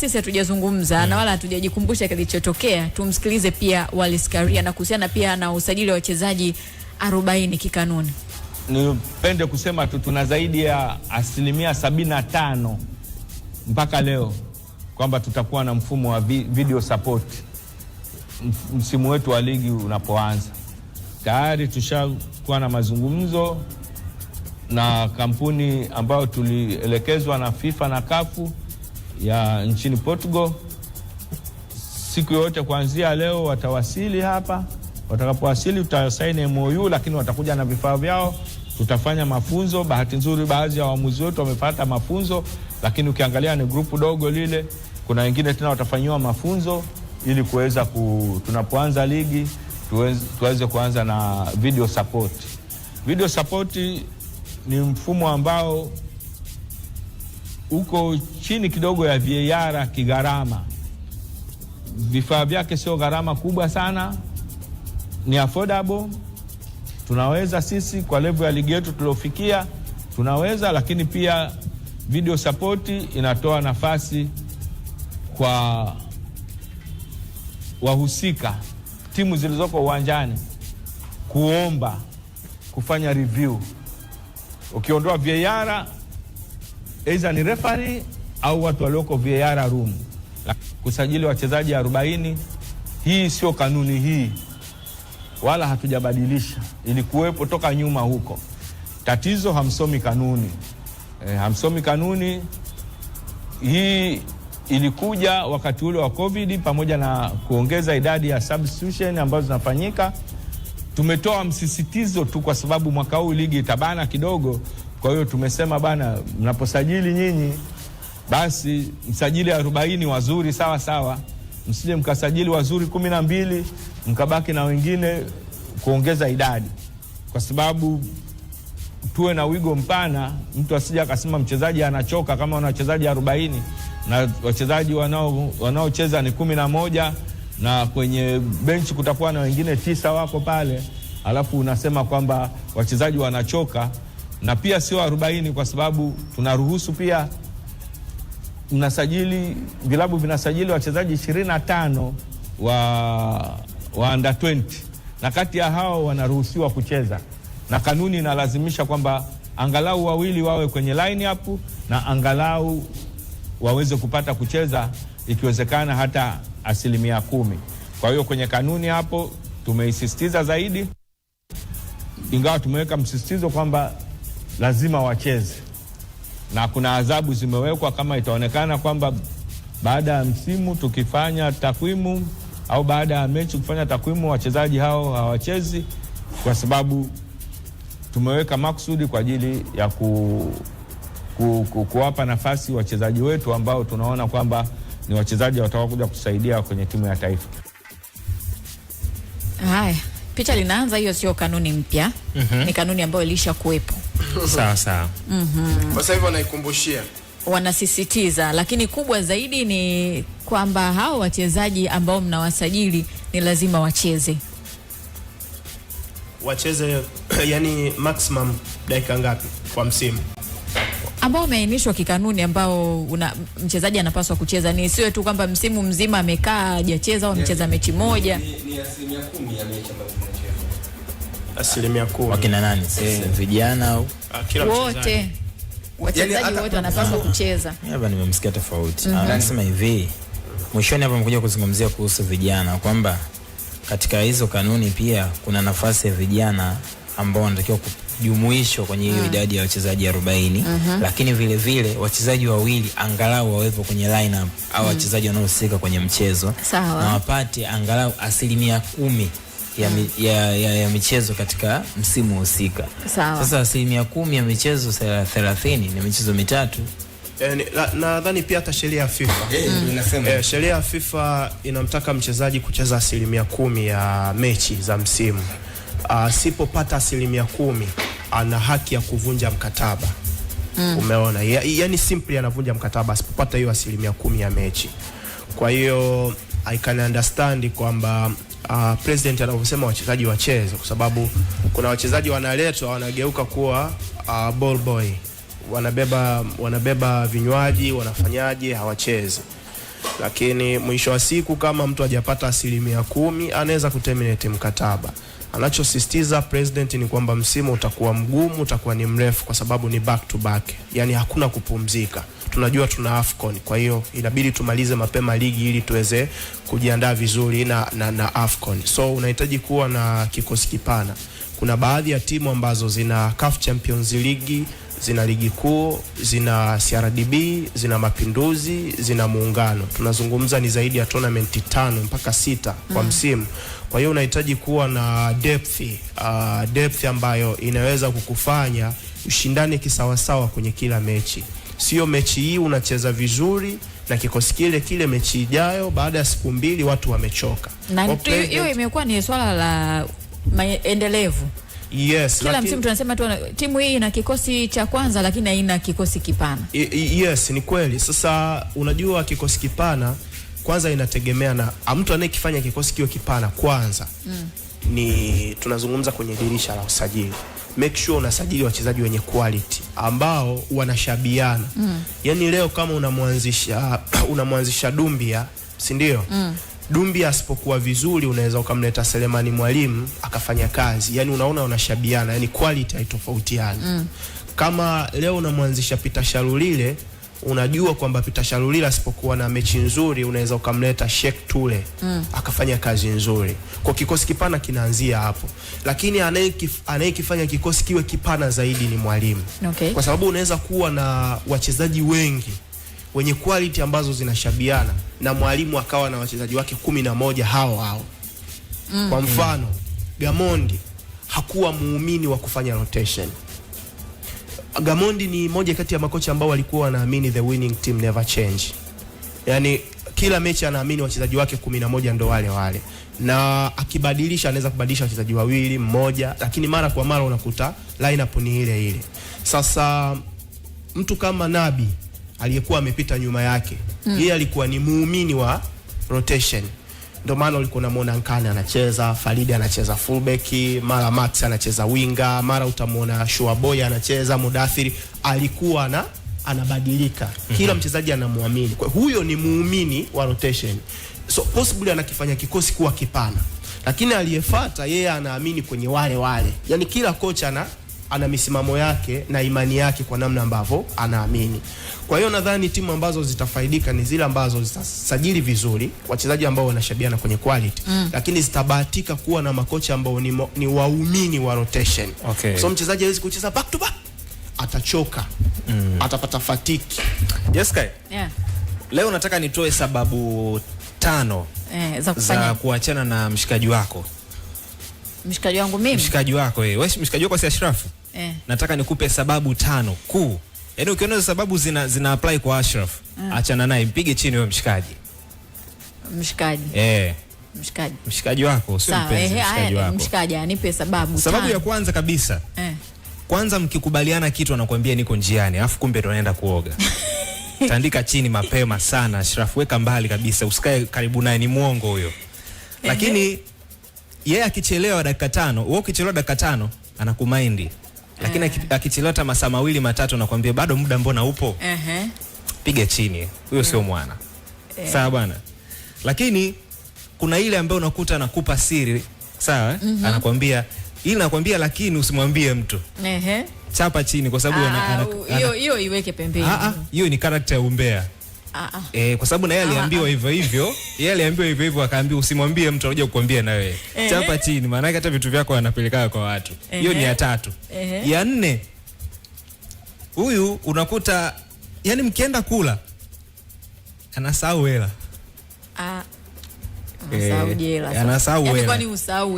sisi hatujazungumza na wala hatujajikumbusha kilichotokea. Tumsikilize pia Wallace Karia na kuhusiana pia na usajili wa wachezaji 40 kikanuni. Nipende kusema tu tuna zaidi ya 75% mpaka leo kwamba tutakuwa na mfumo wa video support msimu wetu wa ligi unapoanza. Tayari tushakuwa na mazungumzo na kampuni ambayo tulielekezwa na FIFA na kafu ya nchini Portugal. Siku yote kuanzia leo watawasili hapa. Watakapowasili tutasaini MOU, lakini watakuja na vifaa vyao. Tutafanya mafunzo. Bahati nzuri baadhi ya waamuzi wetu wamepata mafunzo, lakini ukiangalia ni grupu dogo lile. Kuna wengine tena watafanyiwa mafunzo ili kuweza tunapoanza ligi tuweze kuanza na video support. Video support ni mfumo ambao uko chini kidogo ya VAR kigharama. Vifaa vyake sio gharama kubwa sana, ni affordable. Tunaweza sisi kwa level ya ligi yetu tuliofikia tunaweza, lakini pia video support inatoa nafasi kwa wahusika, timu zilizoko uwanjani kuomba kufanya review. Ukiondoa VAR, aidha ni referee au watu walioko VAR room. Kusajili wachezaji 40, hii sio kanuni hii, wala hatujabadilisha. Ilikuwepo toka nyuma huko. Tatizo hamsomi kanuni. Hamsomi kanuni. Hii ilikuja wakati ule wa COVID pamoja na kuongeza idadi ya substitution ambazo zinafanyika. Tumetoa msisitizo tu kwa sababu mwaka huu ligi itabana kidogo. Kwa hiyo tumesema bana, mnaposajili nyinyi basi msajili 40 wazuri sawa sawa. Msije mkasajili wazuri 12 mkabaki na wengine kuongeza idadi. Kwa sababu tuwe na wigo mpana, mtu asije akasema mchezaji anachoka kama wana wachezaji 40 na wachezaji wanaocheza ni 11 na kwenye benchi kutakuwa na wengine 9 wako pale, alafu unasema kwamba wachezaji wanachoka. Na pia sio 40 kwa sababu tunaruhusu pia vilabu vinasajili wachezaji 25 wa under 20 na kati ya hao wanaruhusiwa kucheza, na kanuni inalazimisha kwamba angalau wawili wawe kwenye line up na angalau waweze kupata kucheza ikiwezekana hata 10%. Kwa hiyo kwenye kanuni hapo tumeisisitiza zaidi, ingawa tumeweka msisitizo kwamba lazima wacheze, na kuna adhabu zimewekwa kama itaonekana kwamba baada ya msimu tukifanya takwimu au baada ya mechi kufanya takwimu wachezaji hao hawachezi, kwa sababu tumeweka maksudi kwa ajili ya kuwapa nafasi wachezaji wetu ambao tunaona kwamba ni wachezaji watakaokuja kusaidia kwenye timu ya taifa. Haya, picha linaanza. Hiyo sio kanuni mpya. Ni kanuni ambayo ilisha kuwepo. Sawa sawa. Kwa sasa hivi wanaikumbushia, wanasisitiza, lakini kubwa zaidi ni kwamba hao wachezaji ambao mnawasajili ni lazima wacheze yani maximum dakika ngapi kwa msimu ambao umeainishwa kikanuni, ambao mchezaji anapaswa kucheza. Ni siwe tu kwamba msimu mzima amekaa hajacheza au amecheza mechi moja. Ni 10% ya mechi ambazo zinachezwa. 10%. Wakina nani? Vijana au wote? Wachezaji wote wanapaswa kucheza. Hapa nimemsikia tofauti. Anasema hivi, mwishoni hapa mkuja kuzungumzia kuhusu vijana kwamba katika hizo kanuni pia kuna nafasi ya vijana ambao wanatakiwa kujumuishwa kwenye hiyo idadi ya wachezaji 40, lakini vile vile wachezaji wawili angalau wawepo kwenye lineup au wachezaji wanaohusika kwenye mchezo na wapate angalau 10% ya michezo katika msimu husika. Sasa 10% ya michezo 30 ni michezo mitatu. Nadhani pia hata sheria ya FIFA sheria ya FIFA inamtaka mchezaji kucheza 10% ya mechi za msimu. Asipopata 10% ana haki ya kuvunja mkataba. Umeona? Yani simply anavunja mkataba asipopata hiyo 10% ya mechi. Kwa hiyo I can understand kwamba president anavyosema wachezaji wacheze, kwa sababu kuna wachezaji wanaletwa wanageuka kuwa ball boy, wanabeba vinywaji, wanafanyaje, hawachezi. lakini mwisho wa siku kama mtu hajapata 10% anaweza kuterminate mkataba. Anachosisitiza president ni kwamba msimu utakuwa mgumu, utakuwa ni mrefu kwa sababu ni back to back. Yani hakuna kupumzika. Tunajua tuna AFCON, kwa hiyo inabidi tumalize mapema ligi ili tuweze kujiandaa vizuri na AFCON. So unahitaji kuwa na kikosi kipana. Kuna baadhi ya timu ambazo zina CAF Champions League, zina ligi kuu, zina CRDB, zina Mapinduzi, zina Muungano. Tunazungumza ni zaidi ya tournament 5 mpaka 6 kwa msimu. Kwa hiyo unahitaji kuwa na depth ambayo inaweza kukufanya ushindane kisawasawa kwenye kila mechi. Sio mechi hii unacheza vizuri na kikosi kile mechi ijayo baada ya siku 2 watu wamechoka. Na hiyo imekuwa ni swala la endelevu. Yes, kila msimu tunasema tu timu hii ina kikosi cha kwanza lakini haina kikosi kipana. Yes, ni kweli. Sasa unajua kikosi kipana kwanza inategemea na mtu anayekifanya kikosi kiwe kipana kwanza. Ni tunazungumza kwenye dirisha la usajili. Make sure unasajili wachezaji wenye quality ambao wanashabiana. Yani leo kama unamwanzisha Dumbia, si ndio? Dumbia asipokuwa vizuri unaweza ukamleta Selemani Mwalimu akafanya kazi. Yani unaona wanashabiana, yani quality haitofautiani. Kama leo unamwanzisha Peter Shalulile, unajua kwamba Peter Shalulile asipokuwa na mechi nzuri unaweza ukamleta Sheikh Tule akafanya kazi nzuri. Kwa kikosi kipana kinaanzia hapo. Lakini anayekifanya kikosi kiwe kipana zaidi ni mwalimu. Okay. Kwa sababu unaweza kuwa na wachezaji wengi wenye quality ambazo zinashabiana na mwalimu akawa na wachezaji wake 11 hao. Kwa mfano, Gamondi hakuwa muumini wa kufanya rotation. Gamondi ni moja kati ya makocha ambao walikuwa wanaamini the winning team never change. Yani kila mechi anaamini wachezaji wake 11 ndo wale. Na akibadilisha anaweza kubadilisha wachezaji 2, 1, lakini mara kwa mara unakuta lineup ni ile. Sasa mtu kama Nabi aliyekuwa amepita nyuma yake, yeye alikuwa ni muumini wa rotation. Ndio maana ulikuwa unamuona Nkane anacheza, Faridi anacheza fullback, mara Max anacheza winga, mara utamuona Shuaboy anacheza, Mudathiri alikuwa anabadilika. Kila mchezaji anamuamini. Kwa huyo ni muumini wa rotation. So possibly anakifanya kikosi kuwa kipana. Lakini aliyefuata yeye anaamini kwenye wale. Yani kila kocha ana misimamo yake na imani yake kwa namna ambavyo anaamini. Kwa hiyo nadhani timu ambazo zitafaidika ni zile ambazo zitasajili vizuri, wachezaji ambao wanashabiana kwenye quality, lakini zitabahatika kuwa na makocha ambao ni waumini wa rotation. Okay. So mchezaji hawezi kucheza back to back, atachoka, atapata fatigue. Yes, Kai. Yeah. Leo nataka nitoe sababu 5 za kuachana na mshikaji wako. Mshikaji wangu mimi? Mshikaji wako wewe. Mshikaji wako si Ashraf? Nataka nikupe sababu 5 kuu. Yaani ukiona sababu zina apply kwa Ashraf, achana naye, mpige chini wewe mshikaji. Mshikaji. Mshikaji wako, sio mpenzi, mshikaji wako. Mshikaji anipe sababu. Sababu ya kwanza kabisa. Kwanza mkikubaliana kitu anakuambia niko njiani, alafu kumbe tunaenda kuoga. Tandika chini mapema sana, Ashraf, weka mbali kabisa, usikae karibu naye, ni muongo huyo. Lakini yeye akichelewa dakika 5, wewe ukichelewa dakika 5 anakumind. Lakini akichelewa hata masaa 2 matatu anakuambia bado muda mbona upo? Piga chini. Huyo sio mwana. Sawa bwana. Lakini kuna ile ambayo unakuta anakupa siri, sawa? Anakuambia nakwambia lakini usimwambie mtu. Chapa chini kwa sababu hiyo iweke pembeni. Hiyo ni character ya umbea. Kwa sababu na yeye aliambiwa hivyo. Yeye aliambiwa hivyo akaambiwa usimwambie mtu, anakuja kukuambia na wewe. Chapa chini, maana hata vitu vyako anapeleka kwa watu. Hiyo ni ya 3. Ya 4. Huyu unakuta yani mkienda kula anasahau hela. Anasahau jela. Anasahau hela. Yaani kwani usahau